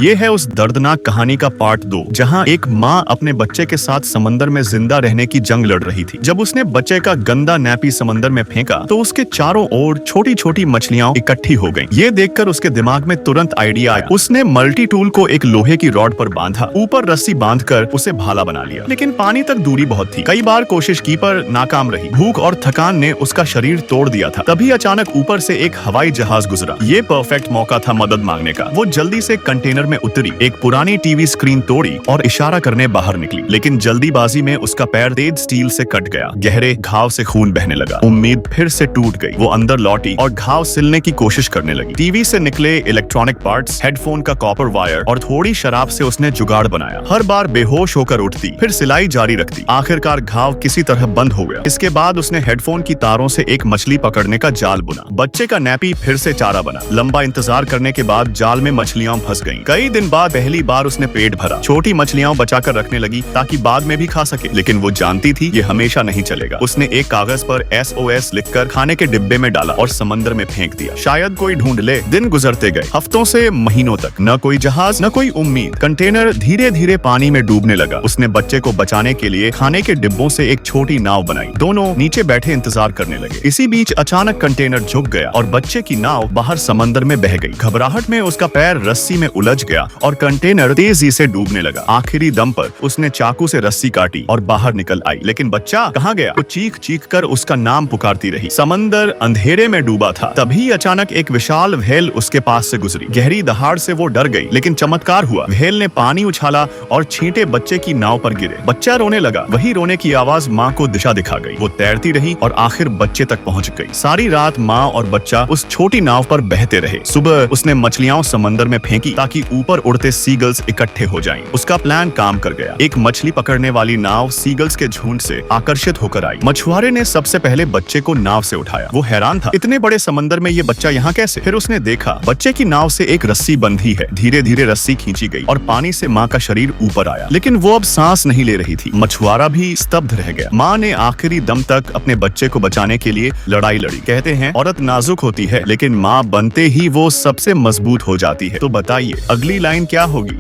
ये है उस दर्दनाक कहानी का पार्ट 2, जहां एक माँ अपने बच्चे के साथ समंदर में जिंदा रहने की जंग लड़ रही थी। जब उसने बच्चे का गंदा नैपी समंदर में फेंका तो उसके चारों ओर छोटी छोटी मछलियां इकट्ठी हो गईं। ये देखकर उसके दिमाग में तुरंत आइडिया आया। उसने मल्टी टूल को एक लोहे की रॉड पर बांधा, ऊपर रस्सी बांधकर उसे भाला बना लिया। लेकिन पानी तक दूरी बहुत थी। कई बार कोशिश की पर नाकाम रही। भूख और थकान ने उसका शरीर तोड़ दिया था। तभी अचानक ऊपर से एक हवाई जहाज गुजरा। ये परफेक्ट मौका था मदद मांगने का। वो जल्दी से कंटेनर में उतरी, एक पुरानी टीवी स्क्रीन तोड़ी और इशारा करने बाहर निकली। लेकिन जल्दीबाजी में उसका पैर तेज स्टील से कट गया। गहरे घाव से खून बहने लगा। उम्मीद फिर से टूट गई। वो अंदर लौटी और घाव सिलने की कोशिश करने लगी। टीवी से निकले इलेक्ट्रॉनिक पार्ट्स, हेडफोन का कॉपर वायर और थोड़ी शराब से उसने जुगाड़ बनाया। हर बार बेहोश होकर उठती, फिर सिलाई जारी रखती। आखिरकार घाव किसी तरह बंद हो गया। इसके बाद उसने हेडफोन की तारों से एक मछली पकड़ने का जाल बुना। बच्चे का नैपी फिर से चारा बना। लंबा इंतजार करने के बाद जाल में मछलियां फंस गईं। कई दिन बाद पहली बार उसने पेट भरा। छोटी मछलियां बचाकर रखने लगी ताकि बाद में भी खा सके। लेकिन वो जानती थी ये हमेशा नहीं चलेगा। उसने एक कागज पर SOS लिखकर खाने के डिब्बे में डाला और समंदर में फेंक दिया। शायद कोई ढूंढ ले। दिन गुजरते गए, हफ्तों से महीनों तक। न कोई जहाज, न कोई उम्मीद। कंटेनर धीरे धीरे पानी में डूबने लगा। उसने बच्चे को बचाने के लिए खाने के डिब्बों से एक छोटी नाव बनाई। दोनों नीचे बैठे इंतजार करने लगे। इसी बीच अचानक कंटेनर झुक गया और बच्चे की नाव बाहर समंदर में बह गई। घबराहट में उसका पैर रस्सी में उलझ गया और कंटेनर तेजी से डूबने लगा। आखिरी दम पर उसने चाकू से रस्सी काटी और बाहर निकल आई। लेकिन बच्चा कहाँ गया? वो चीख चीख कर उसका नाम पुकारती रही। समंदर अंधेरे में डूबा था। तभी अचानक एक विशाल व्हेल उसके पास से गुजरी। गहरी दहाड़ से वो डर गई, लेकिन चमत्कार हुआ। व्हेल ने पानी उछाला और छींटे बच्चे की नाव पर गिरे। बच्चा रोने लगा। वही रोने की आवाज माँ को दिशा दिखा गई। वो तैरती रही और आखिर बच्चे तक पहुँच गई। सारी रात माँ और बच्चा उस छोटी नाव पर बहते रहे। सुबह उसने मछलियां समंदर में फेंकी ताकि ऊपर उड़ते सीगल्स इकट्ठे हो जाएं। उसका प्लान काम कर गया। एक मछली पकड़ने वाली नाव सीगल्स के झुंड से आकर्षित होकर आई। मछुआरे ने सबसे पहले बच्चे को नाव से उठाया। वो हैरान था, इतने बड़े समंदर में ये बच्चा यहाँ कैसे? फिर उसने देखा बच्चे की नाव से एक रस्सी बंधी है। धीरे धीरे रस्सी खींची गई और पानी से माँ का शरीर ऊपर आया। लेकिन वो अब सांस नहीं ले रही थी। मछुआरा भी स्तब्ध रह गया। माँ ने आखिरी दम तक अपने बच्चे को बचाने के लिए लड़ाई लड़ी। कहते हैं औरत नाजुक होती है, लेकिन माँ बनते ही वो सबसे मजबूत हो जाती है। तो बताइए अगली लाइन क्या होगी?